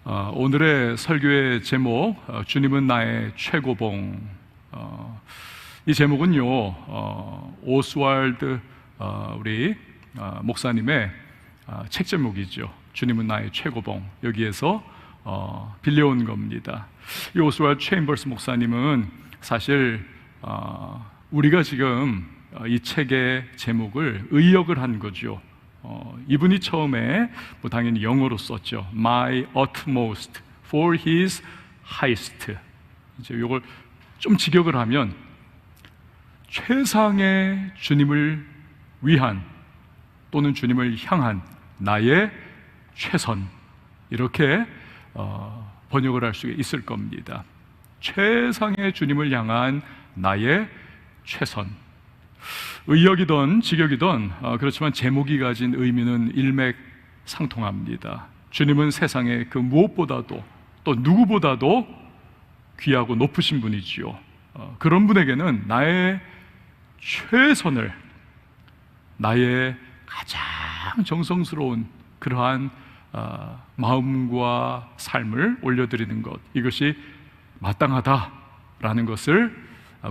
오늘의 설교의 제목, 주님은 나의 최고봉. 이 제목은요, 오스왈드 우리 목사님의 책 제목이죠. 주님은 나의 최고봉. 여기에서 빌려온 겁니다. 이 오스왈드 체인버스 목사님은 사실 우리가 지금 이 책의 제목을 의역을 한 거죠. 이분이 처음에 당연히 영어로 썼죠. My utmost for his highest. 이제 이걸 좀 직역을 하면 최상의 주님을 위한 또는 주님을 향한 나의 최선, 이렇게 번역을 할 수 있을 겁니다. 최상의 주님을 향한 나의 최선. 의역이든 직역이든 그렇지만 제목이 가진 의미는 일맥상통합니다. 주님은 세상에 그 무엇보다도 또 누구보다도 귀하고 높으신 분이지요. 그런 분에게는 나의 최선을, 나의 가장 정성스러운 그러한 마음과 삶을 올려드리는 것, 이것이 마땅하다라는 것을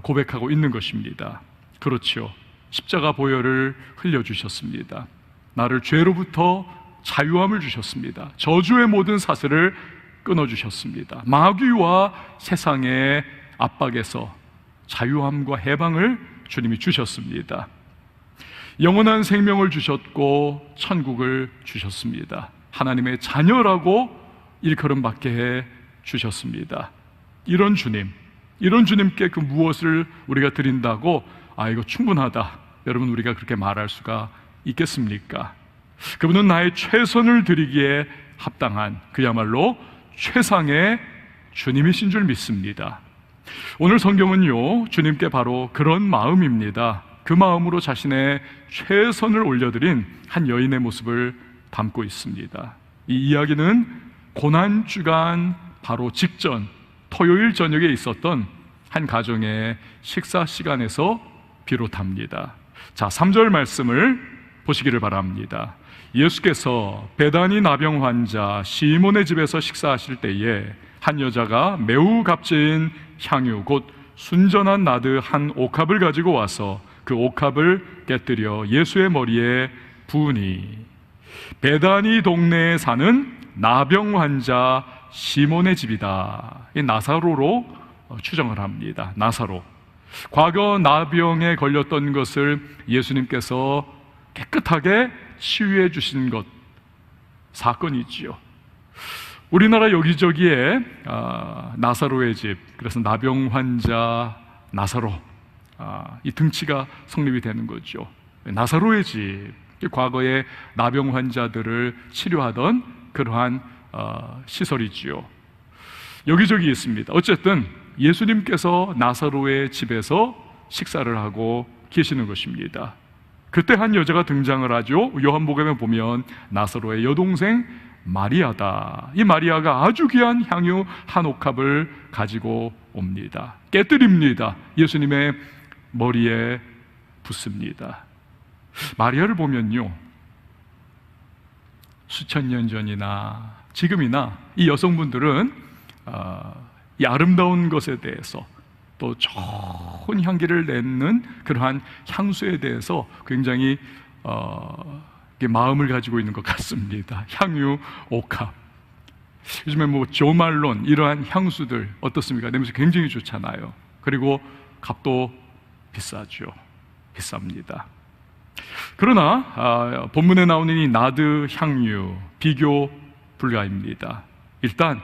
고백하고 있는 것입니다. 그렇죠. 십자가 보혈을 흘려주셨습니다. 나를 죄로부터 자유함을 주셨습니다. 저주의 모든 사슬을 끊어주셨습니다. 마귀와 세상의 압박에서 자유함과 해방을 주님이 주셨습니다. 영원한 생명을 주셨고 천국을 주셨습니다. 하나님의 자녀라고 일컬음받게 해 주셨습니다. 이런 주님께 그 무엇을 우리가 드린다고 이거 충분하다, 여러분, 우리가 그렇게 말할 수가 있겠습니까? 그분은 나의 최선을 드리기에 합당한 그야말로 최상의 주님이신 줄 믿습니다. 오늘 성경은요, 주님께 바로 그런 마음입니다. 그 마음으로 자신의 최선을 올려드린 한 여인의 모습을 담고 있습니다. 이 이야기는 고난주간 바로 직전 토요일 저녁에 있었던 한 가정의 식사 시간에서 비롯합니다. 자, 3절 말씀을 보시기를 바랍니다. 예수께서 베다니 나병 환자 시몬의 집에서 식사하실 때에 한 여자가 매우 값진 향유 곧 순전한 나드 한 옥합을 가지고 와서 그 옥합을 깨뜨려 예수의 머리에 부으니, 베다니 동네에 사는 나병 환자 시몬의 집이다. 이 나사로로 추정을 합니다. 나사로. 과거 나병에 걸렸던 것을 예수님께서 깨끗하게 치유해 주신 것, 사건이지요. 우리나라 여기저기에 나사로의 집, 그래서 나병 환자 나사로, 이 등치가 성립이 되는 거죠. 나사로의 집, 과거에 나병 환자들을 치료하던 그러한 시설이지요. 여기저기 있습니다. 어쨌든 예수님께서 나사로의 집에서 식사를 하고 계시는 것입니다. 그때 한 여자가 등장을 하죠. 요한복음에 보면 나사로의 여동생 마리아다. 이 마리아가 아주 귀한 향유 한 옥합을 가지고 옵니다. 깨뜨립니다. 예수님의 머리에 붓습니다. 마리아를 보면요, 수천 년 전이나 지금이나 이 여성분들은 이 아름다운 것에 대해서 또 좋은 향기를 내는 그러한 향수에 대해서 굉장히 마음을 가지고 있는 것 같습니다. 향유 옥합. 요즘에 조말론, 이러한 향수들 어떻습니까? 냄새 굉장히 좋잖아요. 그리고 값도 비싸죠. 비쌉니다. 그러나 본문에 나오는 이 나드 향유, 비교 불가입니다. 일단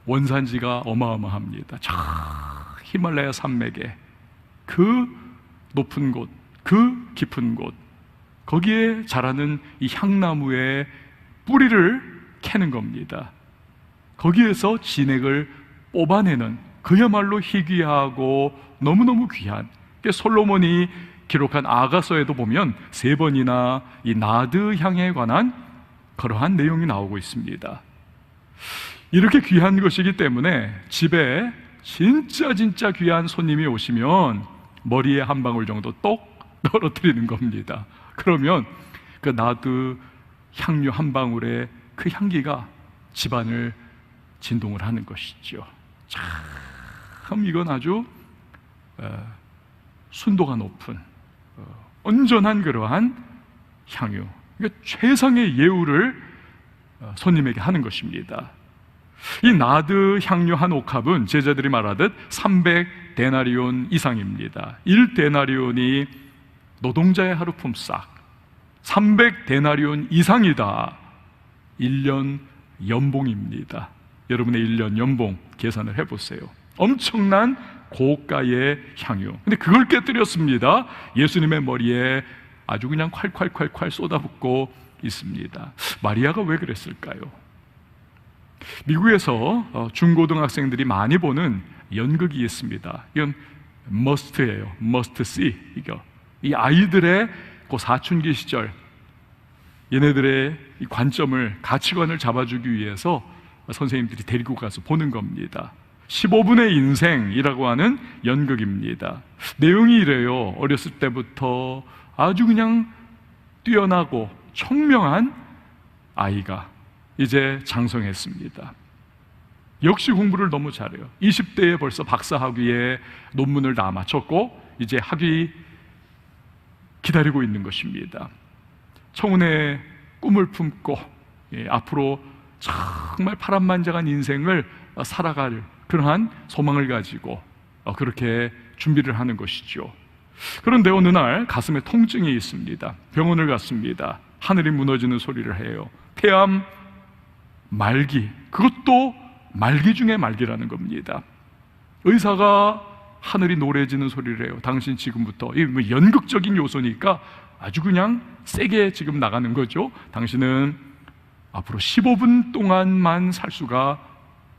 원산지가 어마어마합니다. 저 히말라야 산맥에 그 높은 곳, 그 깊은 곳, 거기에 자라는 이 향나무의 뿌리를 캐는 겁니다. 거기에서 진액을 뽑아내는 그야말로 희귀하고 너무너무 귀한, 솔로몬이 기록한 아가서에도 보면 3번이나 이 나드 향에 관한 그러한 내용이 나오고 있습니다. 이렇게 귀한 것이기 때문에 집에 진짜 귀한 손님이 오시면 머리에 한 방울 정도 똑 떨어뜨리는 겁니다. 그러면 그 나드 향유 한 방울의 그 향기가 집안을 진동을 하는 것이죠. 참 이건 아주 순도가 높은 온전한 그러한 향유, 그러니까 최상의 예우를 손님에게 하는 것입니다. 이 나드 향유 한 옥합은 제자들이 말하듯 300데나리온 이상입니다. 1데나리온이 노동자의 하루 품삯, 300데나리온 이상이다 1년 연봉입니다. 여러분의 1년 연봉 계산을 해보세요. 엄청난 고가의 향유. 근데 그걸 깨뜨렸습니다. 예수님의 머리에 아주 그냥 콸콸콸콸 쏟아붓고 있습니다. 마리아가 왜 그랬을까요? 미국에서 중고등학생들이 많이 보는 연극이 있습니다. 이건 must예요. must see. 이 아이들의 그 사춘기 시절 얘네들의 이 관점을, 가치관을 잡아주기 위해서 선생님들이 데리고 가서 보는 겁니다. 15분의 인생이라고 하는 연극입니다. 내용이 이래요. 어렸을 때부터 아주 그냥 뛰어나고 총명한 아이가 이제 장성했습니다. 역시 공부를 너무 잘해요. 20대에 벌써 박사학위에 논문을 다 마쳤고 이제 학위 기다리고 있는 것입니다. 청운의 꿈을 품고 앞으로 정말 파란만장한 인생을 살아갈 그러한 소망을 가지고 그렇게 준비를 하는 것이죠. 그런데 어느 날 가슴에 통증이 있습니다. 병원을 갔습니다. 하늘이 무너지는 소리를 해요. 폐암 말기, 그것도 말기 중에 말기라는 겁니다. 의사가 하늘이 노래지는 소리를 해요. 당신 지금부터, 이 뭐 연극적인 요소니까 아주 그냥 세게 지금 나가는 거죠. 당신은 앞으로 15분 동안만 살 수가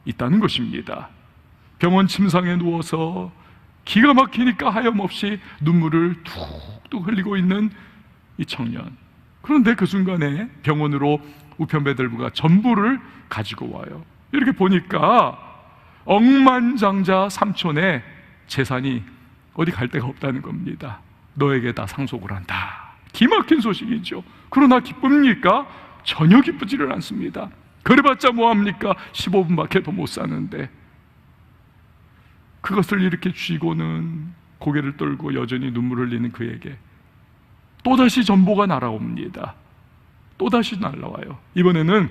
있다는 것입니다. 병원 침상에 누워서 기가 막히니까 하염없이 눈물을 툭툭 흘리고 있는 이 청년. 그런데 그 순간에 병원으로 우편배달부가 전부를 가지고 와요. 이렇게 보니까 억만장자 삼촌의 재산이 어디 갈 데가 없다는 겁니다. 너에게 다 상속을 한다. 기막힌 소식이죠. 그러나 기쁩니까? 전혀 기쁘지를 않습니다. 그래봤자 뭐합니까? 15분밖에 더 못 사는데. 그것을 이렇게 쥐고는 고개를 떨고 여전히 눈물을 흘리는 그에게 또다시 전보가 날아옵니다. 또다시 날아와요. 이번에는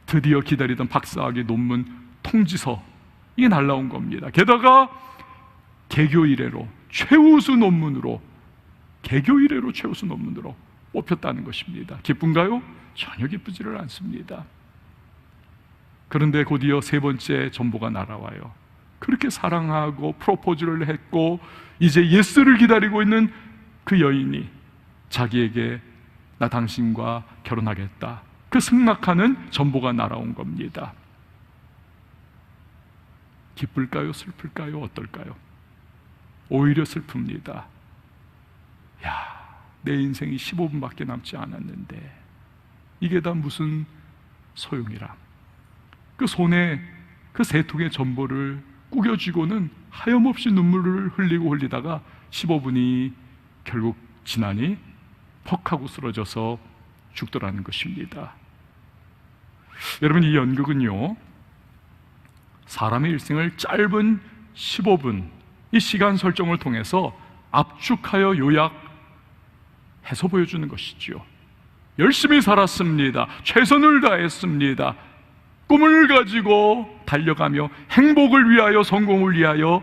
드디어 기다리던 박사학위 논문 통지서, 이게 날아온 겁니다. 게다가 개교 이래로 최우수 논문으로, 개교 이래로 최우수 논문으로 뽑혔다는 것입니다. 기쁜가요? 전혀 기쁘지를 않습니다. 그런데 곧이어 세 번째 전보가 날아와요. 그렇게 사랑하고 프로포즈를 했고 이제 예스를 기다리고 있는 그 여인이 자기에게 나 당신과 결혼하겠다, 그 승낙하는 전보가 날아온 겁니다. 기쁠까요? 슬플까요? 어떨까요? 오히려 슬픕니다. 야, 내 인생이 15분밖에 남지 않았는데 이게 다 무슨 소용이라. 그 손에 그 세 통의 전보를 꾸겨쥐고는 하염없이 눈물을 흘리다가 15분이 결국 지나니 퍽 하고 쓰러져서 죽더라는 것입니다. 여러분, 이 연극은요, 사람의 일생을 짧은 15분 이 시간 설정을 통해서 압축하여 요약해서 보여주는 것이지요. 열심히 살았습니다. 최선을 다했습니다. 꿈을 가지고 달려가며 행복을 위하여, 성공을 위하여,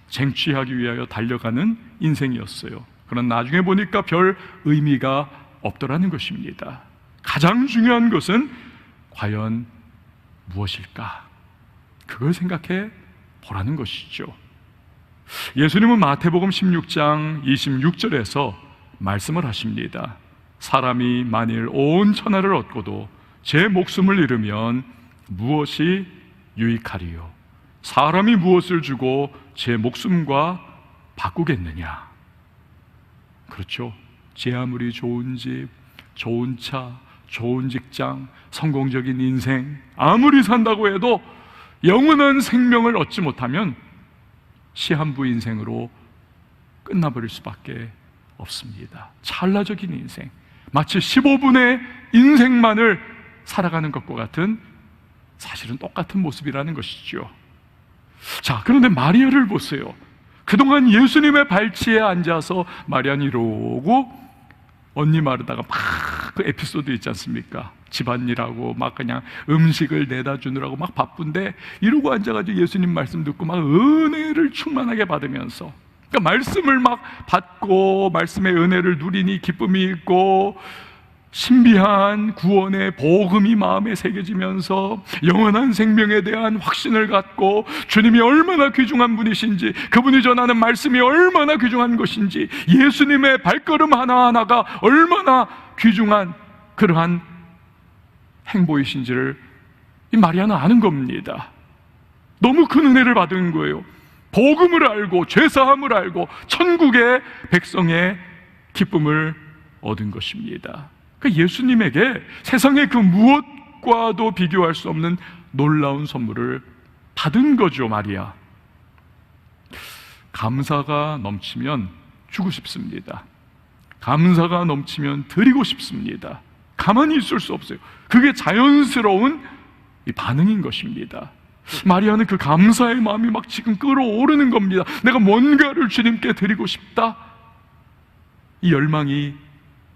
쟁취하기 위하여 달려가는 인생이었어요. 그러나 나중에 보니까 별 의미가 없더라는 것입니다. 가장 중요한 것은 과연 무엇일까? 그걸 생각해 보라는 것이죠. 예수님은 마태복음 16장 26절에서 말씀을 하십니다. 사람이 만일 온 천하를 얻고도 제 목숨을 잃으면 무엇이 유익하리요? 사람이 무엇을 주고 제 목숨과 바꾸겠느냐? 그렇죠. 제 아무리 좋은 집, 좋은 차, 좋은 직장, 성공적인 인생 아무리 산다고 해도 영원한 생명을 얻지 못하면 시한부 인생으로 끝나버릴 수밖에 없습니다. 찰나적인 인생, 마치 15분의 인생만을 살아가는 것과 같은 사실은 똑같은 모습이라는 것이죠. 자, 그런데 마리아를 보세요. 그동안 예수님의 발치에 앉아서 마리아는 이러고 언니 마르다가 막 그 에피소드 있지 않습니까? 집안일하고 막 그냥 음식을 내다 주느라고 막 바쁜데 이러고 앉아가지고 예수님 말씀 듣고 막 은혜를 충만하게 받으면서, 그러니까 말씀을 막 받고 말씀의 은혜를 누리니 기쁨이 있고 신비한 구원의 복음이 마음에 새겨지면서 영원한 생명에 대한 확신을 갖고 주님이 얼마나 귀중한 분이신지, 그분이 전하는 말씀이 얼마나 귀중한 것인지, 예수님의 발걸음 하나하나가 얼마나 귀중한 그러한 행보이신지를 이 마리아는 아는 겁니다. 너무 큰 은혜를 받은 거예요. 복음을 알고 죄사함을 알고 천국의 백성의 기쁨을 얻은 것입니다. 그러니까 예수님에게 세상의 그 무엇과도 비교할 수 없는 놀라운 선물을 받은 거죠, 마리아. 감사가 넘치면 주고 싶습니다. 감사가 넘치면 드리고 싶습니다. 가만히 있을 수 없어요. 그게 자연스러운 이 반응인 것입니다. 마리아는 그 감사의 마음이 막 지금 끓어오르는 겁니다. 내가 뭔가를 주님께 드리고 싶다. 이 열망이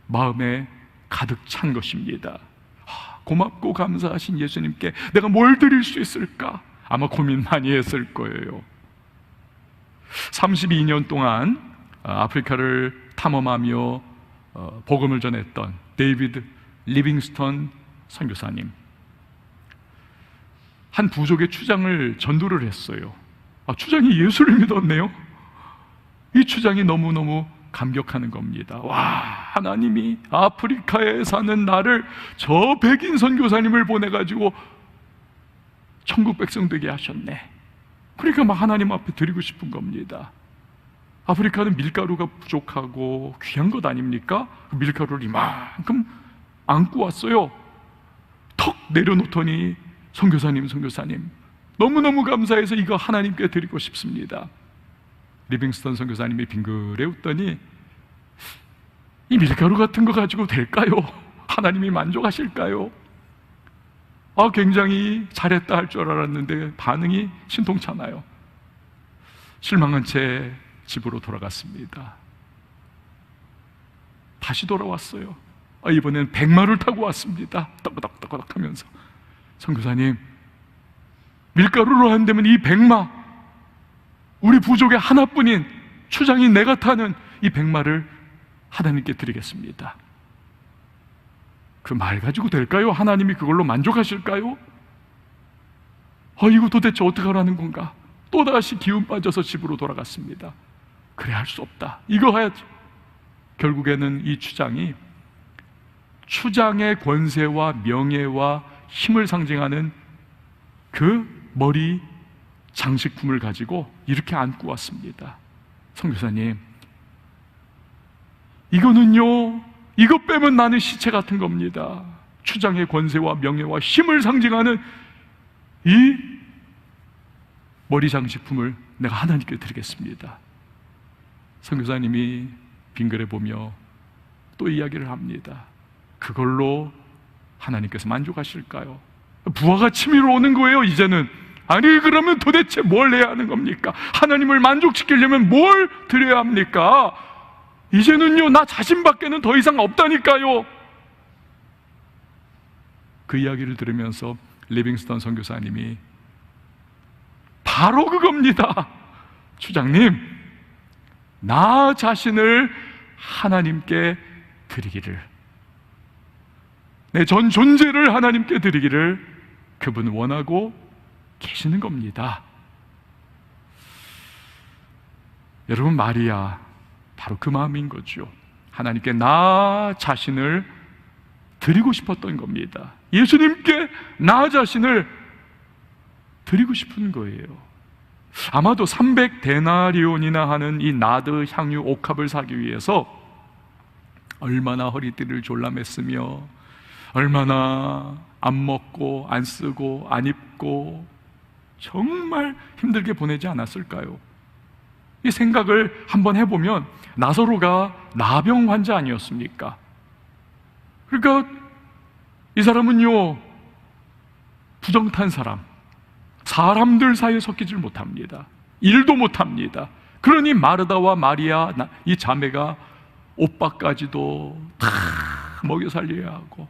마음에 가득 찬 것입니다. 고맙고 감사하신 예수님께 내가 뭘 드릴 수 있을까? 아마 고민 많이 했을 거예요. 32년 동안 아프리카를 탐험하며 복음을 전했던 데이비드 리빙스턴 선교사님, 한 부족의 추장을 전도를 했어요. 추장이 예수를 믿었네요. 이 추장이 너무너무 감격하는 겁니다. 와, 하나님이 아프리카에 사는 나를, 저 백인 선교사님을 보내가지고 천국 백성 되게 하셨네. 그러니까 막 하나님 앞에 드리고 싶은 겁니다. 아프리카는 밀가루가 부족하고 귀한 것 아닙니까? 그 밀가루를 이만큼 안고 왔어요. 턱 내려놓더니 선교사님 너무너무 감사해서 이거 하나님께 드리고 싶습니다. 리빙스턴 선교사님이 빙그레 웃더니 이 밀가루 같은 거 가지고 될까요? 하나님이 만족하실까요? 굉장히 잘했다 할 줄 알았는데 반응이 신통찮아요. 실망한 채 집으로 돌아갔습니다. 다시 돌아왔어요. 이번엔 백마를 타고 왔습니다. 떠거덕 하면서, 선교사님, 밀가루로 한다면 이 백마, 우리 부족의 하나뿐인 추장인 내가 타는 이 백마를 하나님께 드리겠습니다. 그 말 가지고 될까요? 하나님이 그걸로 만족하실까요? 이거 도대체 어떻게 하라는 건가? 또다시 기운 빠져서 집으로 돌아갔습니다. 그래, 할 수 없다. 이거 해야지. 결국에는 이 추장이 추장의 권세와 명예와 힘을 상징하는 그 머리 장식품을 가지고 이렇게 안고 왔습니다. 선교사님, 이거는요, 이거 빼면 나는 시체 같은 겁니다. 추장의 권세와 명예와 힘을 상징하는 이 머리 장식품을 내가 하나님께 드리겠습니다. 선교사님이 빙그레 보며 또 이야기를 합니다. 그걸로 하나님께서 만족하실까요? 부하가 치밀어 오는 거예요, 이제는. 아니, 그러면 도대체 뭘 해야 하는 겁니까? 하나님을 만족시키려면 뭘 드려야 합니까? 이제는요, 나 자신밖에는 더 이상 없다니까요. 그 이야기를 들으면서 리빙스턴 선교사님이 바로 그겁니다. 추장님, 나 자신을 하나님께 드리기를, 내 전 존재를 하나님께 드리기를 그분은 원하고 계시는 겁니다. 여러분, 마리아 바로 그 마음인 거죠. 하나님께 나 자신을 드리고 싶었던 겁니다. 예수님께 나 자신을 드리고 싶은 거예요. 아마도 300데나리온이나 하는 이 나드 향유 옥합을 사기 위해서 얼마나 허리띠를 졸라맸으며 얼마나 안 먹고 안 쓰고 안 입고 정말 힘들게 보내지 않았을까요? 이 생각을 한번 해보면 나사로가 나병 환자 아니었습니까? 그러니까 이 사람은요, 부정탄 사람들 사이에 섞이질 못합니다. 일도 못합니다. 그러니 마르다와 마리아 이 자매가 오빠까지도 다 먹여 살려야 하고,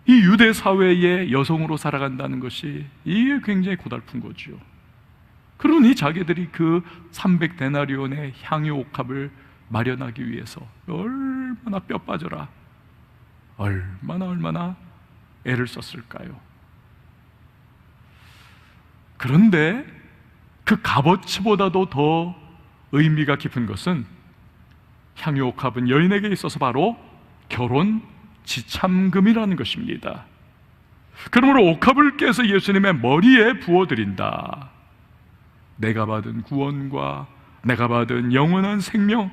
이 유대 사회의 여성으로 살아간다는 것이 이게 굉장히 고달픈 거죠. 그러니 자기들이 그 300데나리온의 향유 옥합을 마련하기 위해서 얼마나 뼈 빠져라, 얼마나 애를 썼을까요? 그런데 그 값어치보다도 더 의미가 깊은 것은 향유 옥합은 여인에게 있어서 바로 결혼 지참금이라는 것입니다. 그러므로 옥합을 깨서 예수님의 머리에 부어드린다. 내가 받은 구원과 내가 받은 영원한 생명,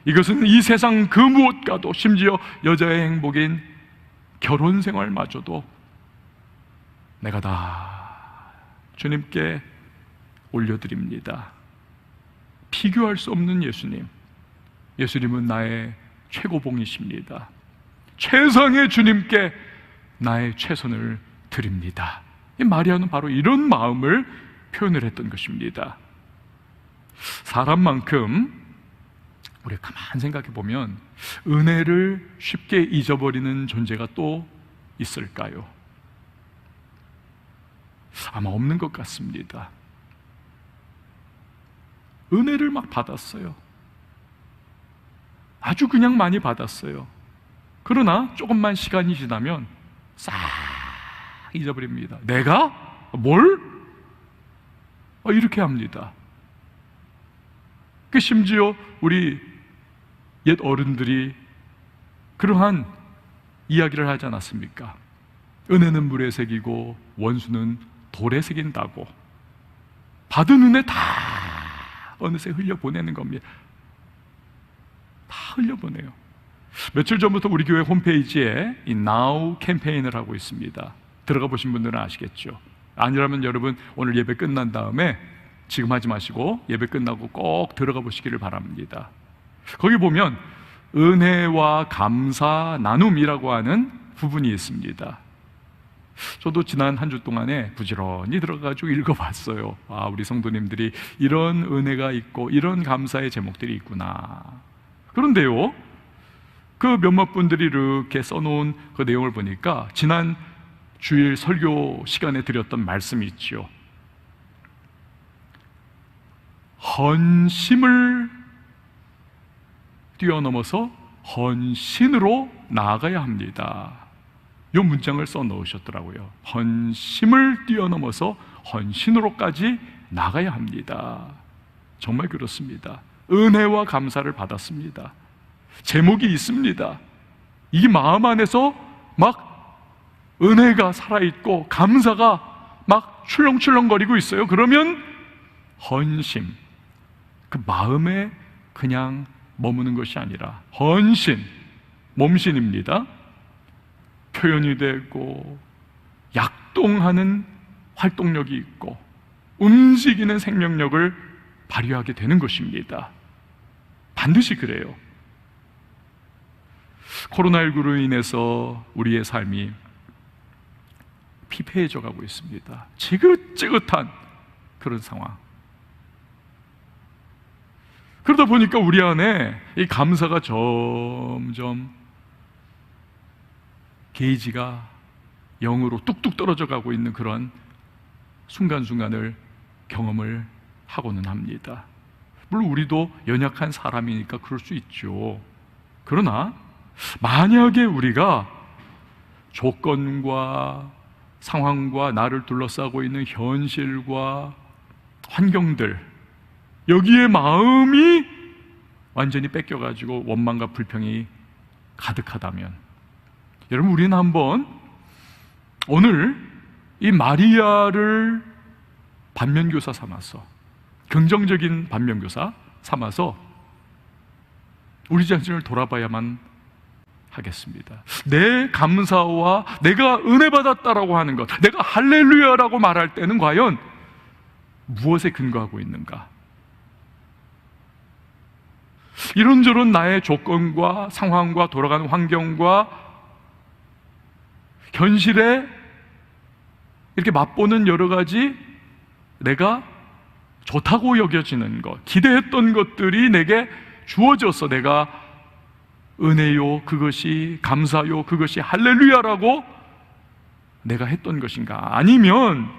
이것은 이 세상 그 무엇과도, 심지어 여자의 행복인 결혼 생활마저도 내가 다 주님께 올려드립니다. 비교할 수 없는 예수님, 예수님은 나의 최고봉이십니다. 최상의 주님께 나의 최선을 드립니다. 이 마리아는 바로 이런 마음을 표현을 했던 것입니다. 사람만큼 우리가 가만히 생각해 보면 은혜를 쉽게 잊어버리는 존재가 또 있을까요? 아마 없는 것 같습니다. 은혜를 막 받았어요. 아주 그냥 많이 받았어요. 그러나 조금만 시간이 지나면 싹 잊어버립니다. 내가? 뭘? 이렇게 합니다. 심지어 우리 옛 어른들이 그러한 이야기를 하지 않았습니까? 은혜는 물에 새기고 원수는 돌에 새긴다고. 받은 은혜 다 어느새 흘려보내는 겁니다. 다 흘려보내요. 며칠 전부터 우리 교회 홈페이지에 이 Now 캠페인을 하고 있습니다. 들어가 보신 분들은 아시겠죠? 아니라면 여러분 오늘 예배 끝난 다음에, 지금 하지 마시고 예배 끝나고 꼭 들어가 보시기를 바랍니다. 거기 보면 은혜와 감사 나눔이라고 하는 부분이 있습니다. 저도 지난 한 주 동안에 부지런히 들어가지고 읽어봤어요. 우리 성도님들이 이런 은혜가 있고 이런 감사의 제목들이 있구나. 그런데요, 그 몇몇 분들이 이렇게 써놓은 그 내용을 보니까 지난 주일 설교 시간에 드렸던 말씀이 있죠. 헌심을 뛰어넘어서 헌신으로 나아가야 합니다. 이 문장을 써 넣으셨더라고요. 헌심을 뛰어넘어서 헌신으로까지 나가야 합니다. 정말 그렇습니다. 은혜와 감사를 받았습니다. 제목이 있습니다. 이 마음 안에서 막 은혜가 살아있고 감사가 막 출렁출렁거리고 있어요. 그러면 헌심, 그 마음에 그냥 머무는 것이 아니라 헌신, 몸신입니다. 표현이 되고 약동하는 활동력이 있고 움직이는 생명력을 발휘하게 되는 것입니다. 반드시 그래요. 코로나19로 인해서 우리의 삶이 피폐해져 가고 있습니다. 지긋지긋한 그런 상황. 그러다 보니까 우리 안에 이 감사가 점점 게이지가 0으로 뚝뚝 떨어져 가고 있는 그런 순간순간을 경험을 하고는 합니다. 물론 우리도 연약한 사람이니까 그럴 수 있죠. 그러나 만약에 우리가 조건과 상황과 나를 둘러싸고 있는 현실과 환경들, 여기에 마음이 완전히 뺏겨가지고 원망과 불평이 가득하다면, 여러분, 우리는 한번 오늘 이 마리아를 반면교사 삼아서, 긍정적인 반면교사 삼아서 우리 자신을 돌아봐야만 하겠습니다. 내 감사와 내가 은혜 받았다라고 하는 것, 내가 할렐루야라고 말할 때는 과연 무엇에 근거하고 있는가? 이런저런 나의 조건과 상황과 돌아가는 환경과 현실에 이렇게 맛보는 여러 가지 내가 좋다고 여겨지는 것, 기대했던 것들이 내게 주어져서 내가 은혜요, 그것이 감사요, 그것이 할렐루야라고 내가 했던 것인가? 아니면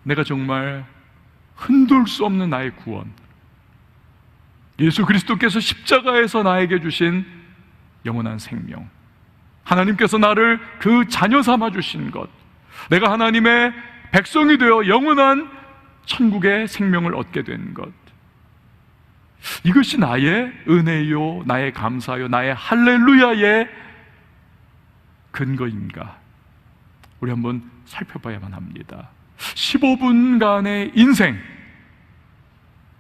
내가 정말 흔들 수 없는 나의 구원, 예수 그리스도께서 십자가에서 나에게 주신 영원한 생명, 하나님께서 나를 그 자녀 삼아 주신 것, 내가 하나님의 백성이 되어 영원한 천국의 생명을 얻게 된 것, 이것이 나의 은혜요, 나의 감사요, 나의 할렐루야의 근거인가? 우리 한번 살펴봐야만 합니다. 15분간의 인생,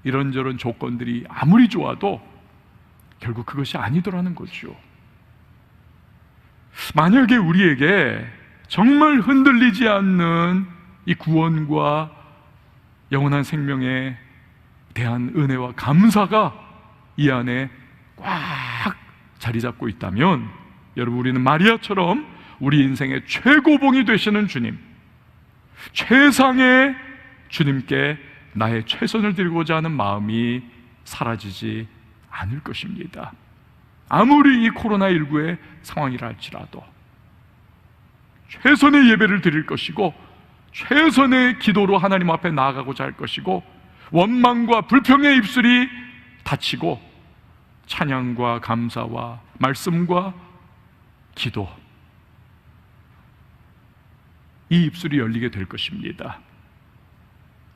이런저런 조건들이 아무리 좋아도 결국 그것이 아니더라는 거죠. 만약에 우리에게 정말 흔들리지 않는 이 구원과 영원한 생명에 대한 은혜와 감사가 이 안에 꽉 자리 잡고 있다면, 여러분, 우리는 마리아처럼 우리 인생의 최고봉이 되시는 주님, 최상의 주님께 나의 최선을 드리고자 하는 마음이 사라지지 않을 것입니다. 아무리 이 코로나19의 상황이라 할지라도 최선의 예배를 드릴 것이고, 최선의 기도로 하나님 앞에 나아가고자 할 것이고, 원망과 불평의 입술이 닫히고 찬양과 감사와 말씀과 기도, 이 입술이 열리게 될 것입니다.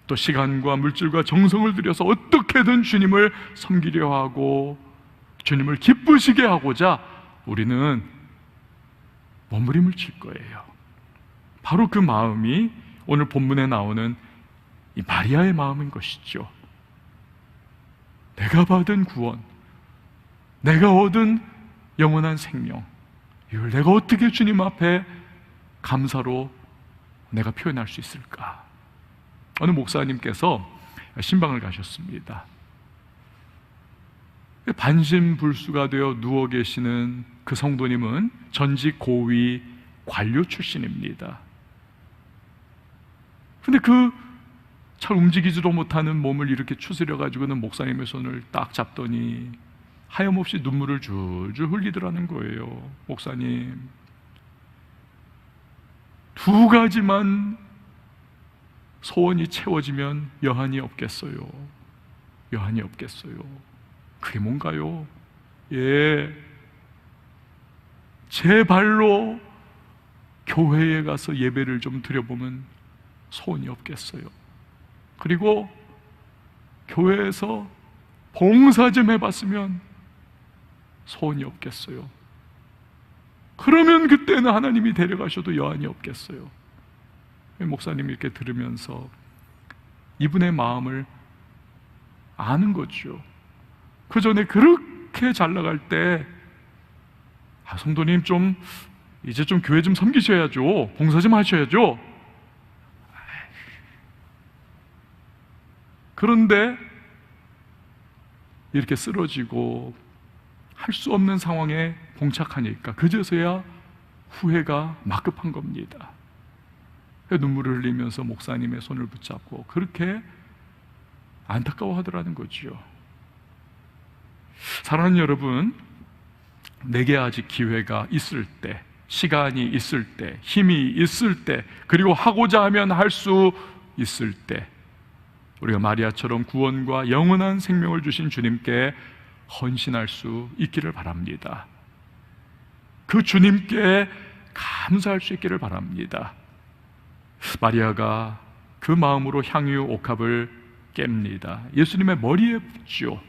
또 시간과 물질과 정성을 들여서 어떻게든 주님을 섬기려 하고 주님을 기쁘시게 하고자 우리는 몸부림을 칠 거예요. 바로 그 마음이 오늘 본문에 나오는 이 마리아의 마음인 것이죠. 내가 받은 구원, 내가 얻은 영원한 생명, 이걸 내가 어떻게 주님 앞에 감사로 내가 표현할 수 있을까? 어느 목사님께서 신방을 가셨습니다. 반신불수가 되어 누워 계시는 그 성도님은 전직 고위 관료 출신입니다. 근데 그 잘 움직이지도 못하는 몸을 이렇게 추스려 가지고는 목사님의 손을 딱 잡더니 하염없이 눈물을 줄줄 흘리더라는 거예요. 목사님, 두 가지만 소원이 채워지면 여한이 없겠어요. 여한이 없겠어요. 그게 뭔가요? 예, 제 발로 교회에 가서 예배를 좀 드려보면 소원이 없겠어요. 그리고 교회에서 봉사 좀 해봤으면 소원이 없겠어요. 그러면 그때는 하나님이 데려가셔도 여한이 없겠어요. 목사님이 이렇게 들으면서 이분의 마음을 아는 거죠. 그 전에 그렇게 잘 나갈 때, 성도님 좀 이제 좀 교회 좀 섬기셔야죠, 봉사 좀 하셔야죠. 그런데 이렇게 쓰러지고 할 수 없는 상황에 봉착하니까 그제서야 후회가 막급한 겁니다. 눈물을 흘리면서 목사님의 손을 붙잡고 그렇게 안타까워하더라는 거죠. 사랑하는 여러분, 내게 아직 기회가 있을 때, 시간이 있을 때, 힘이 있을 때, 그리고 하고자 하면 할 수 있을 때, 우리가 마리아처럼 구원과 영원한 생명을 주신 주님께 헌신할 수 있기를 바랍니다. 그 주님께 감사할 수 있기를 바랍니다. 마리아가 그 마음으로 향유 옥합을 깹니다. 예수님의 머리에 붓죠.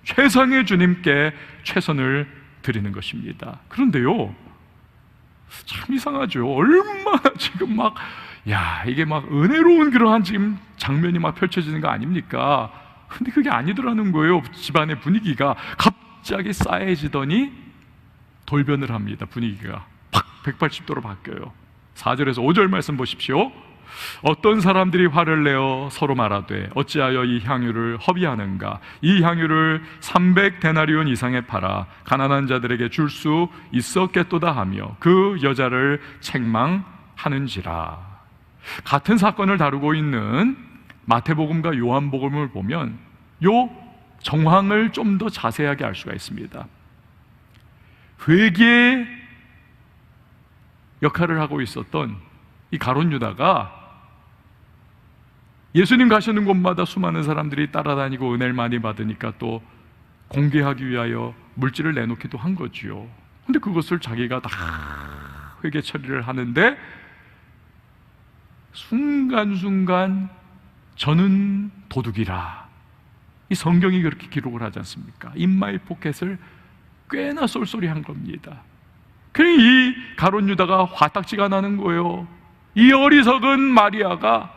최상의 주님께 최선을 드리는 것입니다. 그런데요, 참 이상하죠. 얼마나 지금 막, 이게 막 은혜로운 그러한 지금 장면이 막 펼쳐지는 거 아닙니까? 근데 그게 아니더라는 거예요. 집안의 분위기가 갑자기 싸해지더니 돌변을 합니다. 분위기가 팍 180도로 바뀌어요. 4절에서 5절 말씀 보십시오. 어떤 사람들이 화를 내어 서로 말하되 어찌하여 이 향유를 허비하는가? 이 향유를 300데나리온 이상에 팔아 가난한 자들에게 줄 수 있었겠도다 하며 그 여자를 책망하더라. 하는지라. 같은 사건을 다루고 있는 마태복음과 요한복음을 보면 요 정황을 좀 더 자세하게 알 수가 있습니다. 회개의 역할을 하고 있었던 이 가룟 유다가 예수님 가시는 곳마다 수많은 사람들이 따라다니고 은혜를 많이 받으니까 또 공개하기 위하여 물질을 내놓기도 한 거지요. 근데 그것을 자기가 다 회개 처리를 하는데 순간순간 저는 도둑이라, 이 성경이 그렇게 기록을 하지 않습니까? In my pocket을 꽤나 쏠쏠히 한 겁니다. 그러니 이 가룟 유다가 화딱지가 나는 거예요. 이 어리석은 마리아가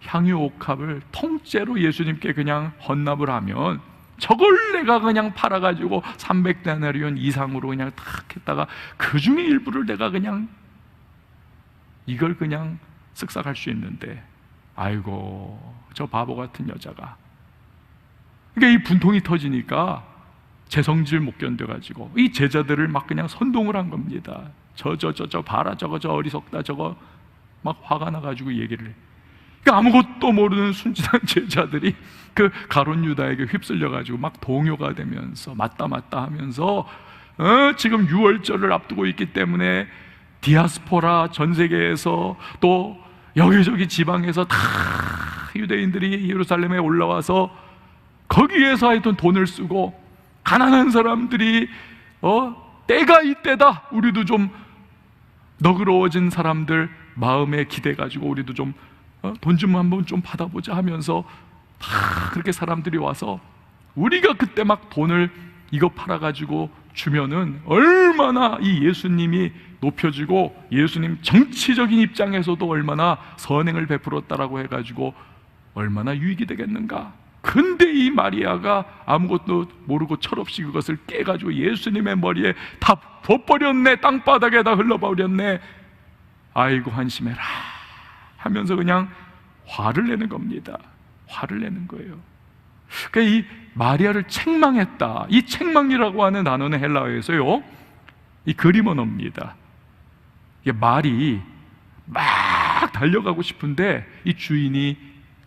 향유 옥합을 통째로 예수님께 그냥 헌납을 하면 저걸 내가 그냥 팔아가지고 300데나리온 이상으로 그냥 탁 했다가 그 중에 일부를 내가 그냥 이걸 그냥 쓱싹할 수 있는데, 아이고 저 바보 같은 여자가. 그러니까 이 분통이 터지니까 재성질 못 견뎌가지고 이 제자들을 막 그냥 선동을 한 겁니다. 저 봐라, 저 어리석다, 저거 막 화가 나가지고 얘기를 해. 그러니까 아무것도 모르는 순진한 제자들이 그 가룟 유다에게 휩쓸려가지고 막 동요가 되면서 맞다 하면서 지금 유월절을 앞두고 있기 때문에 디아스포라 전 세계에서 또 여기저기 지방에서 다 유대인들이 예루살렘에 올라와서 거기에서 하여튼 돈을 쓰고 가난한 사람들이 때가 이때다, 우리도 좀 너그러워진 사람들 마음에 기대가지고 우리도 좀 돈 좀 한번 좀 받아보자 하면서 다 그렇게 사람들이 와서 우리가 그때 막 돈을 이거 팔아가지고 주면은 얼마나 이 예수님이 높여지고 예수님 정치적인 입장에서도 얼마나 선행을 베풀었다라고 해가지고 얼마나 유익이 되겠는가. 근데 이 마리아가 아무것도 모르고 철없이 그것을 깨가지고 예수님의 머리에 다 부어버렸네, 땅바닥에다 흘러버렸네. 아이고 한심해라 하면서 그냥 화를 내는 겁니다. 화를 내는 거예요. 그러니까 이 마리아를 책망했다. 이 책망이라고 하는 단어는 헬라어에서요, 이 그림 언어입니다. 이게 말이 막 달려가고 싶은데 이 주인이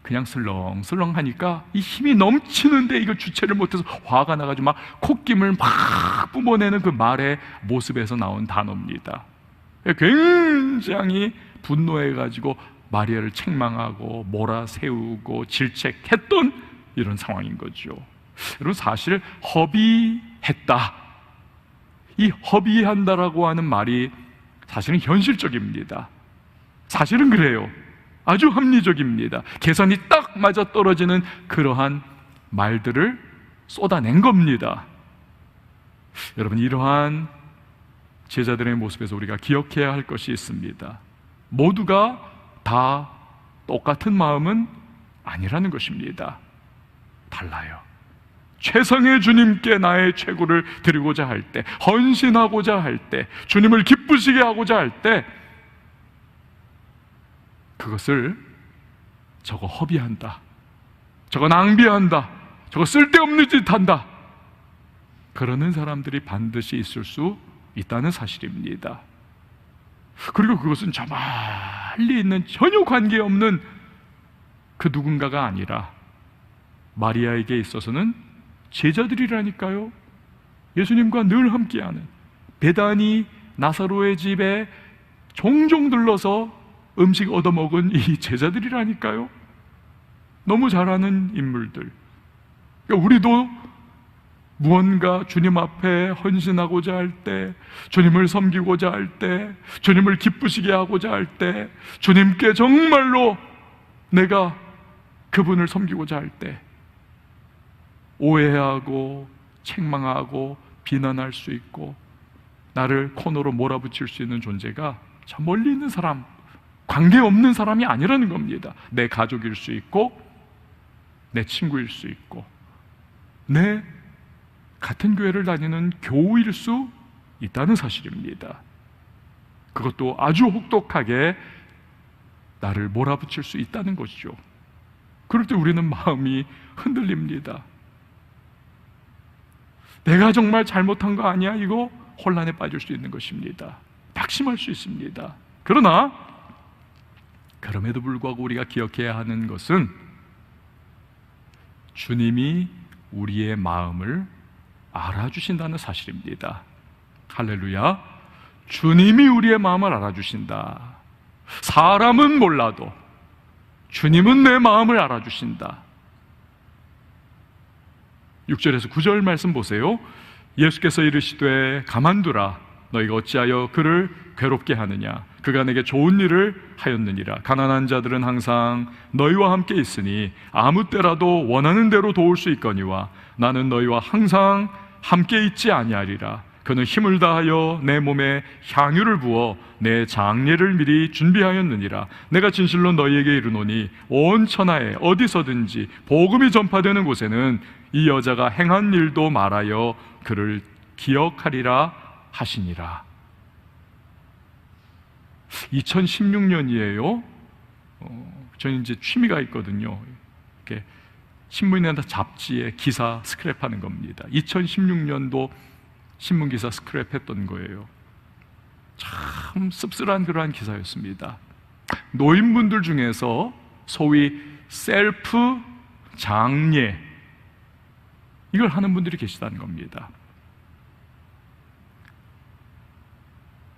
그냥 슬렁슬렁 하니까 이 힘이 넘치는데 이걸 주체를 못해서 화가 나가지고 막 콧김을 막 뿜어내는 그 말의 모습에서 나온 단어입니다. 굉장히 분노해가지고 마리아를 책망하고 몰아세우고 질책했던 이런 상황인 거죠. 여러분, 사실 허비했다, 이 허비한다라고 하는 말이 사실은 현실적입니다. 사실은 그래요. 아주 합리적입니다. 계산이 딱 맞아떨어지는 그러한 말들을 쏟아낸 겁니다. 여러분, 이러한 제자들의 모습에서 우리가 기억해야 할 것이 있습니다. 모두가 다 똑같은 마음은 아니라는 것입니다. 달라요. 최상의 주님께 나의 최고를 드리고자 할 때, 헌신하고자 할 때, 주님을 기쁘시게 하고자 할 때, 그것을 저거 허비한다, 저거 낭비한다, 저거 쓸데없는 짓 한다, 그러는 사람들이 반드시 있을 수 있다는 사실입니다. 그리고 그것은 저 멀리 있는 전혀 관계없는 그 누군가가 아니라 마리아에게 있어서는 제자들이라니까요. 예수님과 늘 함께하는, 베다니 나사로의 집에 종종 들러서 음식 얻어먹은 이 제자들이라니까요. 너무 잘 아는 인물들. 그러니까 우리도 무언가 주님 앞에 헌신하고자 할 때, 주님을 섬기고자 할 때, 주님을 기쁘시게 하고자 할 때, 주님께 정말로 내가 그분을 섬기고자 할 때 오해하고 책망하고 비난할 수 있고 나를 코너로 몰아붙일 수 있는 존재가 저 멀리 있는 사람, 관계없는 사람이 아니라는 겁니다. 내 가족일 수 있고 내 친구일 수 있고 내 같은 교회를 다니는 교우일 수 있다는 사실입니다. 그것도 아주 혹독하게 나를 몰아붙일 수 있다는 것이죠. 그럴 때 우리는 마음이 흔들립니다. 내가 정말 잘못한 거 아니야? 이거 혼란에 빠질 수 있는 것입니다. 낙심할 수 있습니다. 그러나 그럼에도 불구하고 우리가 기억해야 하는 것은 주님이 우리의 마음을 알아주신다는 사실입니다. 할렐루야. 주님이 우리의 마음을 알아주신다. 사람은 몰라도 주님은 내 마음을 알아주신다. 6절에서 9절 말씀 보세요. 예수께서 이르시되 가만두라. 너희가 어찌하여 그를 괴롭게 하느냐. 그가 내게 좋은 일을 하였느니라. 가난한 자들은 항상 너희와 함께 있으니 아무 때라도 원하는 대로 도울 수 있거니와 나는 너희와 항상 함께 있지 아니하리라. 그는 힘을 다하여 내 몸에 향유를 부어 내 장례를 미리 준비하였느니라. 내가 진실로 너희에게 이르노니 온 천하에 어디서든지 복음이 전파되는 곳에는 이 여자가 행한 일도 말하여 그를 기억하리라 하시니라. 2016년이에요. 저는 이제 취미가 있거든요. 이렇게 신문이나 잡지에 기사 스크랩하는 겁니다. 2016년도 신문기사 스크랩했던 거예요. 참 씁쓸한 그러한 기사였습니다. 노인분들 중에서 소위 셀프 장례, 이걸 하는 분들이 계시다는 겁니다.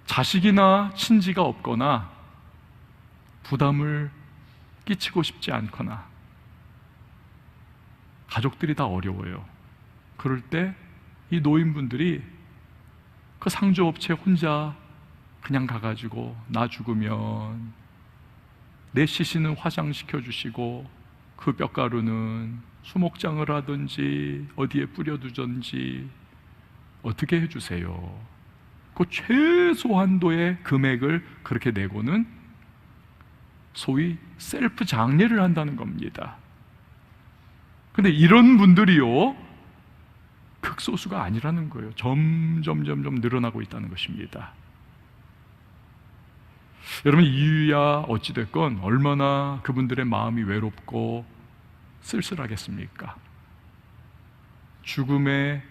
자식이나 친지가 없거나 부담을 끼치고 싶지 않거나 가족들이 다 어려워요. 그럴 때 이 노인분들이 그 상조업체 혼자 그냥 가가지고 나 죽으면 내 시신은 화장시켜 주시고 그 뼈가루는 수목장을 하든지 어디에 뿌려두든지 어떻게 해주세요. 그 최소한도의 금액을 그렇게 내고는 소위 셀프 장례를 한다는 겁니다. 근데 이런 분들이요, 극소수가 아니라는 거예요. 점점 늘어나고 있다는 것입니다. 여러분, 이유야 어찌됐건 얼마나 그분들의 마음이 외롭고 쓸쓸하겠습니까? 죽음의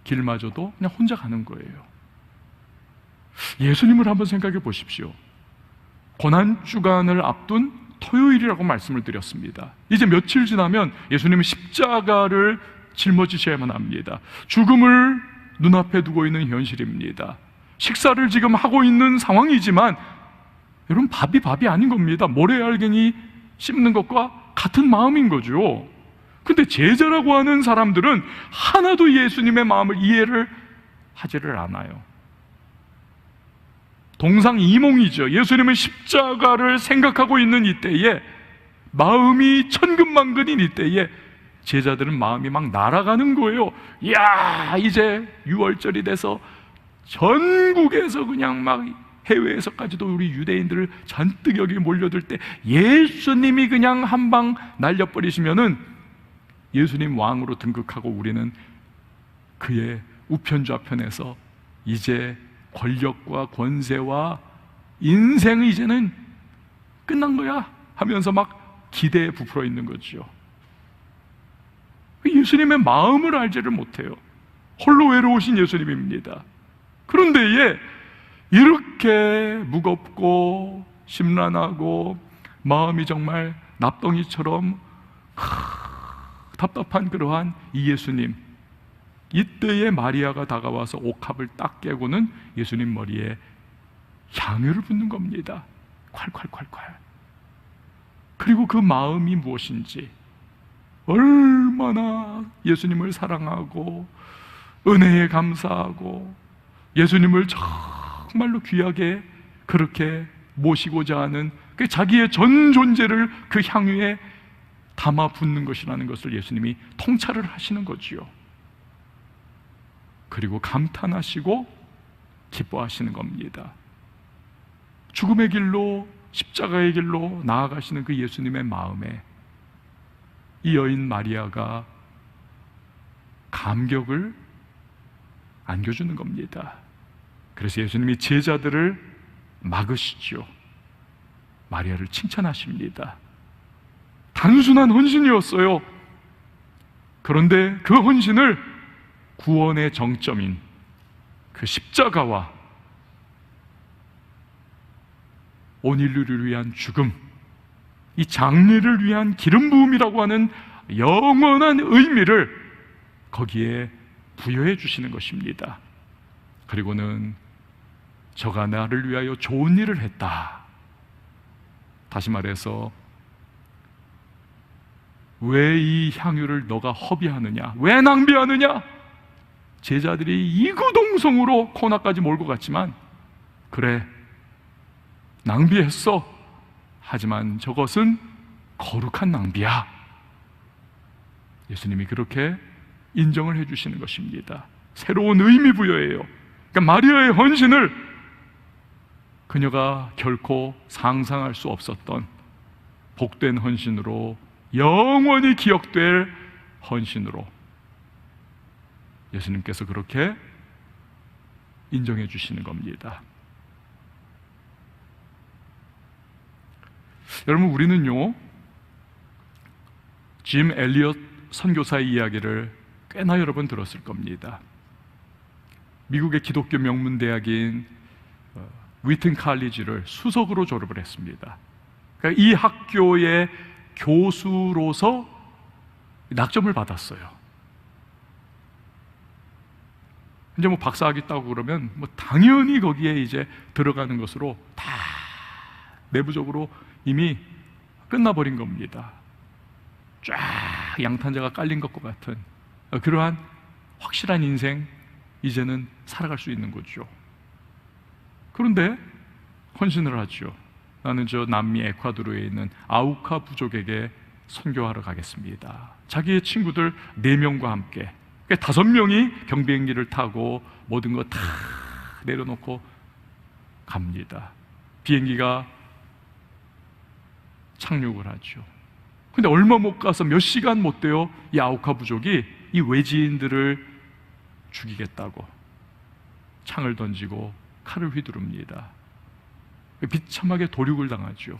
길마저도 그냥 혼자 가는 거예요. 예수님을 한번 생각해 보십시오. 고난주간을 앞둔 토요일이라고 말씀을 드렸습니다. 이제 며칠 지나면 예수님은 십자가를 짊어지셔야만 합니다. 죽음을 눈앞에 두고 있는 현실입니다. 식사를 지금 하고 있는 상황이지만 여러분, 밥이 아닌 겁니다. 모래알갱이 씹는 것과 같은 마음인 거죠. 근데 제자라고 하는 사람들은 하나도 예수님의 마음을 이해를 하지를 않아요. 동상이몽이죠. 예수님은 십자가를 생각하고 있는 이때에, 마음이 천근만근인 이때에 제자들은 마음이 막 날아가는 거예요. 이야, 이제 6월절이 돼서 전국에서 그냥 막 해외에서까지도 우리 유대인들을 잔뜩 여기 몰려들 때 예수님이 그냥 한 방 날려버리시면은 예수님 왕으로 등극하고 우리는 그의 우편좌편에서 이제 권력과 권세와 인생이 이제는 끝난 거야 하면서 막 기대에 부풀어 있는 거죠. 예수님의 마음을 알지를 못해요. 홀로 외로우신 예수님입니다. 그런데 이렇게 무겁고 심란하고 마음이 정말 납덩이처럼 답답한 그러한 이 예수님, 이때에 마리아가 다가와서 옥합을 딱 깨고는 예수님 머리에 향유를 붓는 겁니다. 콸콸콸콸. 그리고 그 마음이 무엇인지, 얼마나 예수님을 사랑하고 은혜에 감사하고 예수님을 정말로 귀하게 그렇게 모시고자 하는 그 자기의 전 존재를 그 향유에 담아 붓는 것이라는 것을 예수님이 통찰을 하시는 거지요. 그리고 감탄하시고 기뻐하시는 겁니다. 죽음의 길로, 십자가의 길로 나아가시는 그 예수님의 마음에 이 여인 마리아가 감격을 안겨주는 겁니다. 그래서 예수님이 제자들을 막으시죠. 마리아를 칭찬하십니다. 단순한 헌신이었어요. 그런데 그 헌신을 구원의 정점인 그 십자가와 온 인류를 위한 죽음, 이 장례를 위한 기름 부음이라고 하는 영원한 의미를 거기에 부여해 주시는 것입니다. 그리고는 저가 나를 위하여 좋은 일을 했다. 다시 말해서 왜 이 향유를 너가 허비하느냐, 왜 낭비하느냐? 제자들이 이구동성으로 코나까지 몰고 갔지만, 그래, 낭비했어. 하지만 저것은 거룩한 낭비야. 예수님이 그렇게 인정을 해주시는 것입니다. 새로운 의미 부여예요. 그러니까 마리아의 헌신을 그녀가 결코 상상할 수 없었던 복된 헌신으로, 영원히 기억될 헌신으로 예수님께서 그렇게 인정해 주시는 겁니다. 여러분, 우리는요, 짐 엘리엇 선교사의 이야기를 꽤나 여러 번 들었을 겁니다. 미국의 기독교 명문 대학인 위튼 칼리지를 수석으로 졸업을 했습니다. 그러니까 이 학교의 교수로서 낙점을 받았어요. 이제 뭐 박사학위 따고 그러면 뭐 당연히 거기에 이제 들어가는 것으로 다 내부적으로 이미 끝나버린 겁니다. 쫙 양탄자가 깔린 것과 같은 그러한 확실한 인생, 이제는 살아갈 수 있는 거죠. 그런데 헌신을 하죠. 나는 저 남미 에콰도르에 있는 아우카 부족에게 선교하러 가겠습니다. 자기의 친구들 4명과 함께, 5명이 경비행기를 타고 모든 거 다 내려놓고 갑니다. 비행기가 착륙을 하죠. 근데 얼마 못 가서 몇 시간 못 돼요. 이 아우카 부족이 이 외지인들을 죽이겠다고 창을 던지고 칼을 휘두릅니다. 비참하게 도륙을 당하죠.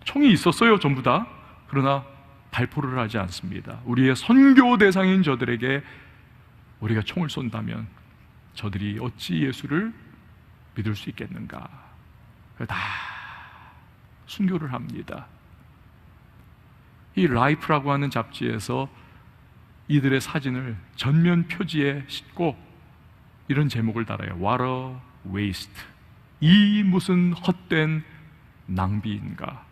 총이 있었어요, 전부 다. 그러나 발포를 하지 않습니다. 우리의 선교 대상인 저들에게 우리가 총을 쏜다면 저들이 어찌 예수를 믿을 수 있겠는가? 다 순교를 합니다. 이 라이프라고 하는 잡지에서 이들의 사진을 전면 표지에 싣고 이런 제목을 달아요. What a waste. 이 무슨 헛된 낭비인가.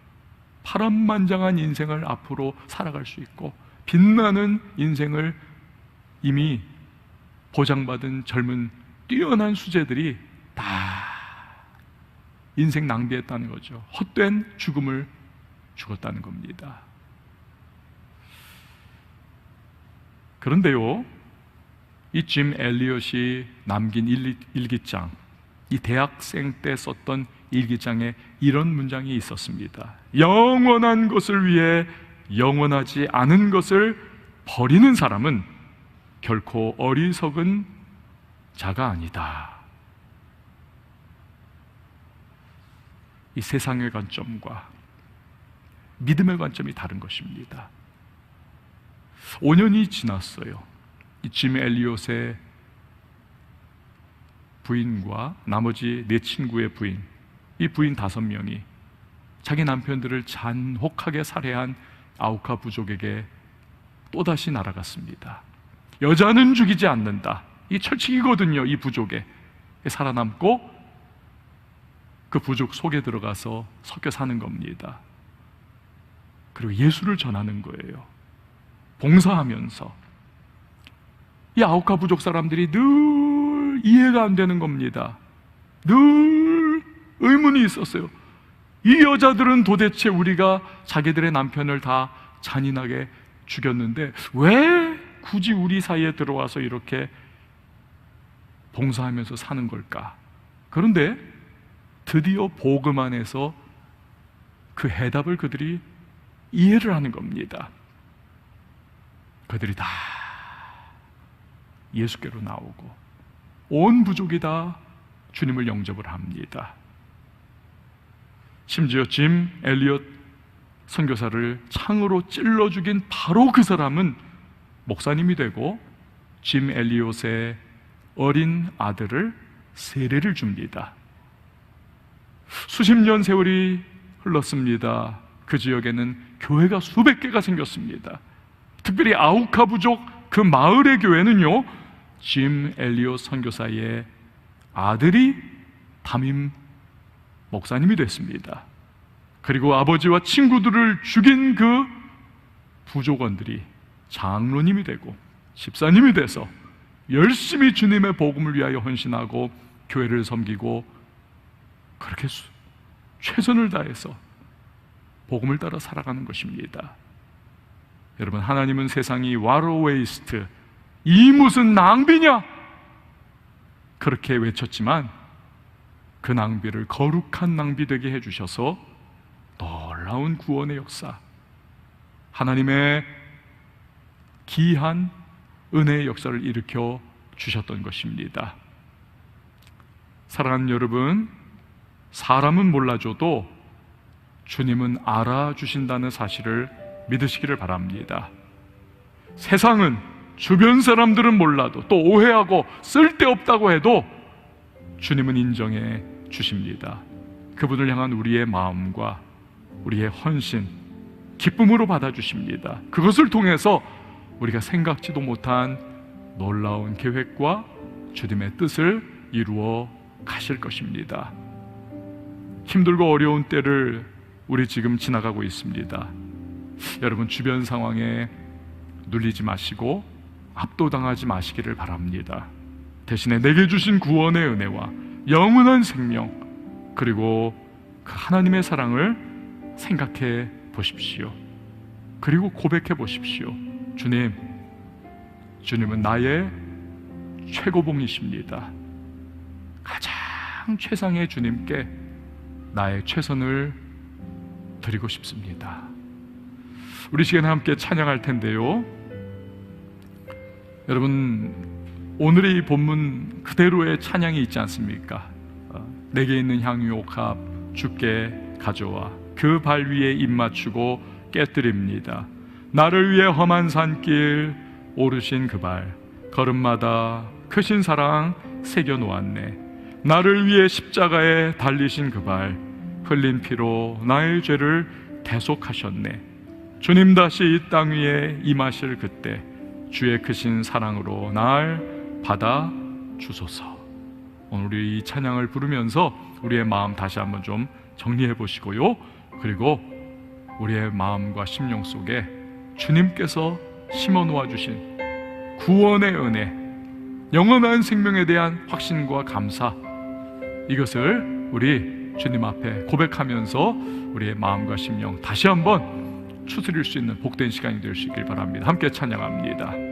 파란만장한 인생을 앞으로 살아갈 수 있고 빛나는 인생을 이미 보장받은 젊은 뛰어난 수재들이 다 인생 낭비했다는 거죠. 헛된 죽음을 죽었다는 겁니다. 그런데요, 이 짐 엘리엇이 남긴 일기장, 이 대학생 때 썼던 일기장에 이런 문장이 있었습니다. 영원한 것을 위해 영원하지 않은 것을 버리는 사람은 결코 어리석은 자가 아니다. 이 세상의 관점과 믿음의 관점이 다른 것입니다. 5년이 지났어요. 이 짐 엘리엇의 부인과 나머지 4친구의 부인, 이 부인 5명이 자기 남편들을 잔혹하게 살해한 아우카 부족에게 또다시 날아갔습니다. 여자는 죽이지 않는다, 이 철칙이거든요. 이 부족에 살아남고 그 부족 속에 들어가서 섞여 사는 겁니다. 그리고 예수를 전하는 거예요. 봉사하면서. 이 아우카 부족 사람들이 늘 이해가 안 되는 겁니다. 늘 의문이 있었어요. 이 여자들은 도대체 우리가 자기들의 남편을 다 잔인하게 죽였는데 왜 굳이 우리 사이에 들어와서 이렇게 봉사하면서 사는 걸까? 그런데 드디어 복음 안에서 그 해답을 그들이 이해를 하는 겁니다. 그들이 다 예수께로 나오고 온 부족이 다 주님을 영접을 합니다. 심지어 짐 엘리엇 선교사를 창으로 찔러 죽인 바로 그 사람은 목사님이 되고 짐 엘리엇의 어린 아들을 세례를 줍니다. 수십 년 세월이 흘렀습니다. 그 지역에는 교회가 수백 개가 생겼습니다. 특별히 아우카 부족 그 마을의 교회는요, 짐 엘리엇 선교사의 아들이 담임 목사님이 됐습니다. 그리고 아버지와 친구들을 죽인 그 부족원들이 장로님이 되고 집사님이 돼서 열심히 주님의 복음을 위하여 헌신하고 교회를 섬기고 그렇게 최선을 다해서 복음을 따라 살아가는 것입니다. 여러분, 하나님은 세상이 와로 웨이스트, 이 무슨 낭비냐, 그렇게 외쳤지만 그 낭비를 거룩한 낭비 되게 해주셔서 놀라운 구원의 역사, 하나님의 기이한 은혜의 역사를 일으켜 주셨던 것입니다. 사랑하는 여러분, 사람은 몰라줘도 주님은 알아주신다는 사실을 믿으시기를 바랍니다. 세상은, 주변 사람들은 몰라도 또 오해하고 쓸데없다고 해도 주님은 인정해 주십니다. 그분을 향한 우리의 마음과 우리의 헌신, 기쁨으로 받아주십니다. 그것을 통해서 우리가 생각지도 못한 놀라운 계획과 주님의 뜻을 이루어 가실 것입니다. 힘들고 어려운 때를 우리 지금 지나가고 있습니다. 여러분, 주변 상황에 눌리지 마시고 압도당하지 마시기를 바랍니다. 대신에 내게 주신 구원의 은혜와 영원한 생명, 그리고 그 하나님의 사랑을 생각해 보십시오. 그리고 고백해 보십시오. 주님은 나의 최고봉이십니다. 가장 최상의 주님께 나의 최선을 드리고 싶습니다. 우리 시간에 함께 찬양할 텐데요, 여러분, 오늘의 이 본문 그대로의 찬양이 있지 않습니까? 내게 있는 향유 옥합 주께 가져와 그 발 위에 입 맞추고 깨뜨립니다. 나를 위해 험한 산길 오르신 그 발, 걸음마다 크신 사랑 새겨 놓았네. 나를 위해 십자가에 달리신 그 발, 흘린 피로 나의 죄를 대속하셨네. 주님 다시 이 땅 위에 임하실 그때 주의 크신 사랑으로 날 받아 주소서. 오늘 우리 이 찬양을 부르면서 우리의 마음 다시 한번 좀 정리해 보시고요, 그리고 우리의 마음과 심령 속에 주님께서 심어 놓아 주신 구원의 은혜, 영원한 생명에 대한 확신과 감사, 이것을 우리 주님 앞에 고백하면서 우리의 마음과 심령 다시 한번 추스릴 수 있는 복된 시간이 될 수 있길 바랍니다. 함께 찬양합니다.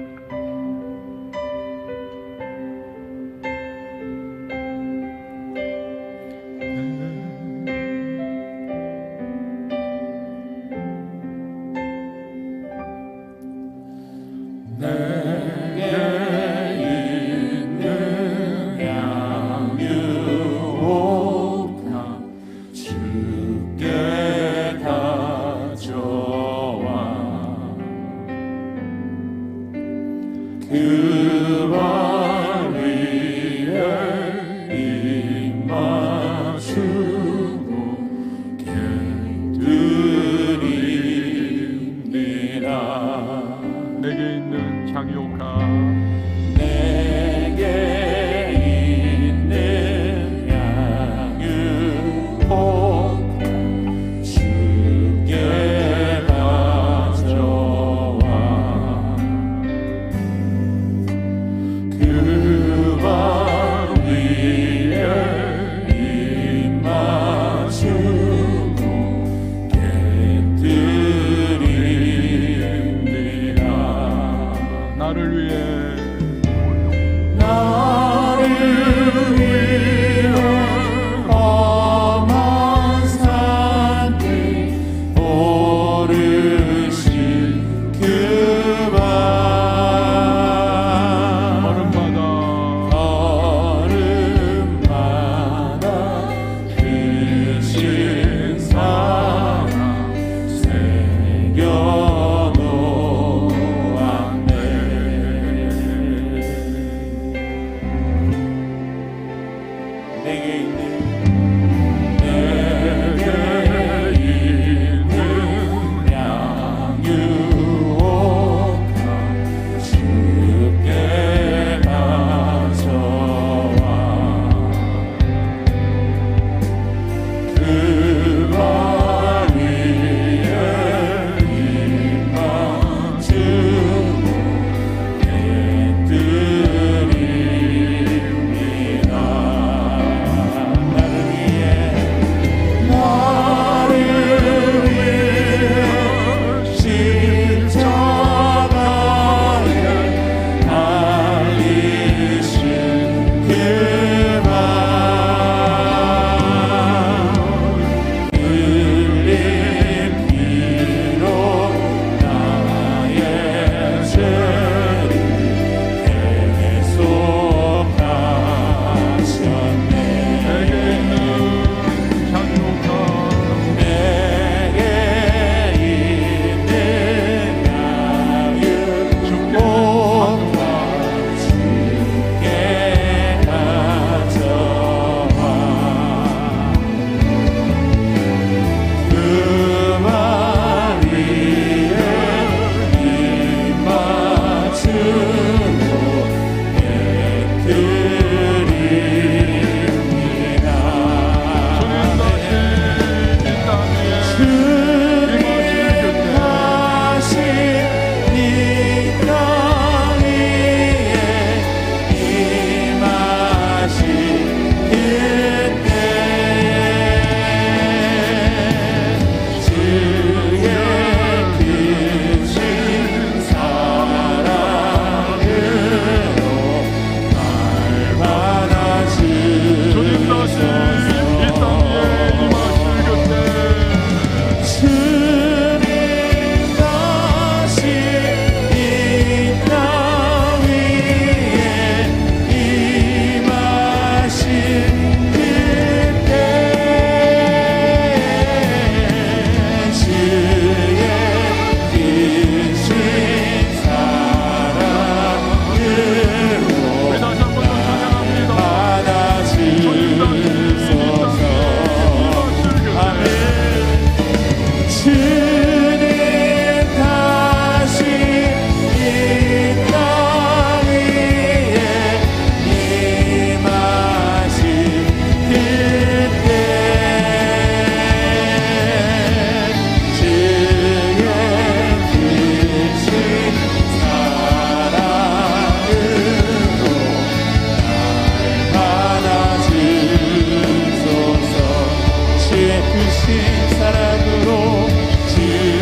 사랑으로 주의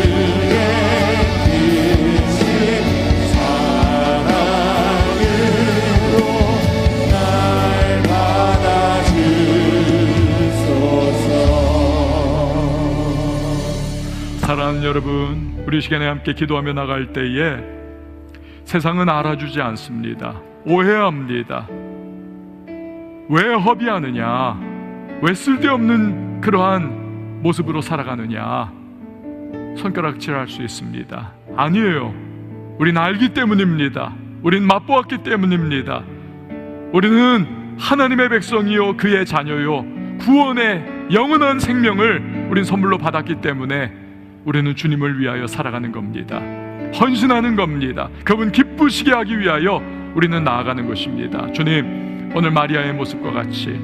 크신 사랑으로 날 받아주소서. 사랑하는 여러분, 우리 시간에 함께 기도하며 나갈 때에 세상은 알아주지 않습니다. 오해합니다. 왜 허비하느냐, 왜 쓸데없는 그러한 모습으로 살아가느냐 손가락질할 수 있습니다. 아니에요. 우린 알기 때문입니다. 우린 맛보았기 때문입니다. 우리는 하나님의 백성이요 그의 자녀요 구원의 영원한 생명을 우린 선물로 받았기 때문에 우리는 주님을 위하여 살아가는 겁니다. 헌신하는 겁니다. 그분 기쁘시게 하기 위하여 우리는 나아가는 것입니다. 주님, 오늘 마리아의 모습과 같이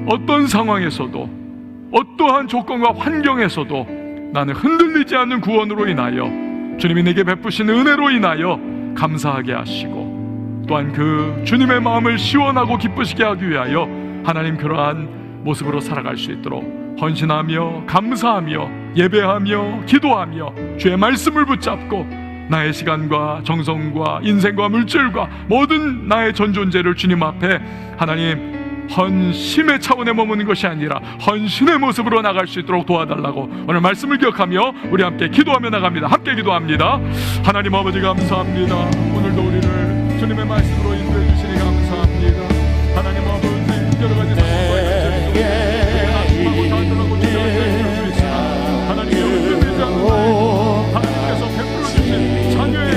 어떤 상황에서도 어떠한 조건과 환경에서도 나는 흔들리지 않는 구원으로 인하여 주님이 내게 베푸신 은혜로 인하여 감사하게 하시고, 또한 그 주님의 마음을 시원하고 기쁘시게 하기 위하여 하나님 그러한 모습으로 살아갈 수 있도록 헌신하며 감사하며 예배하며 기도하며 주의 말씀을 붙잡고 나의 시간과 정성과 인생과 물질과 모든 나의 전 존재를 주님 앞에 하나님 헌심의 차원에 머무는 것이 아니라 헌신의 모습으로 나갈 수 있도록 도와달라고 오늘 말씀을 기억하며 우리 함께 기도하며 나갑니다. 함께 기도합니다. 하나님 아버지 감사합니다. 오늘도 우리를 주님의 말씀으로 인도해 주시니 감사합니다. 하나님 아버지 여러 가지 상황과 이런 자들하고 주시는 하나님의 흔들리지 않는 하나님께서 베풀어 주신 자녀의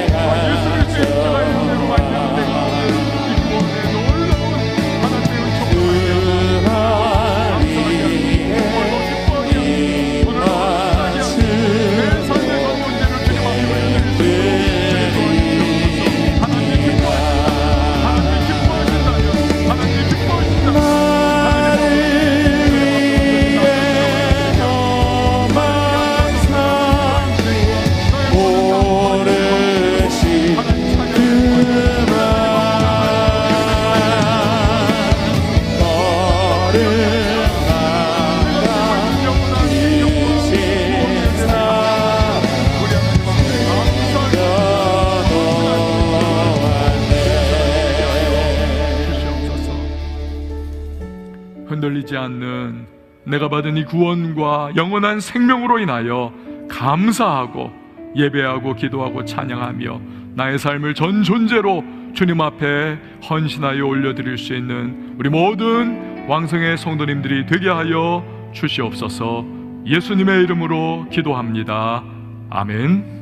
헌신과 예수 그리스도의 십자가의 은혜로 말미암아 이 구원의 놀라운 하나님의 은총을 감사하게 하시고 오늘도 기뻐하게 하시고 오늘도 감사하게 하시고 내 삶의 전 문제를 주님 앞에 올려드리시고 하나님 기뻐하신다면 하나님 기뻐하신다면 흔들리지 않는 내가 받은 이 구원과 영원한 생명으로 인하여 감사하고 예배하고 기도하고 찬양하며 나의 삶을 전 존재로 주님 앞에 헌신하여 올려드릴 수 있는 우리 모든 왕성의 성도님들이 되게 하여 주시옵소서. 예수님의 이름으로 기도합니다. 아멘.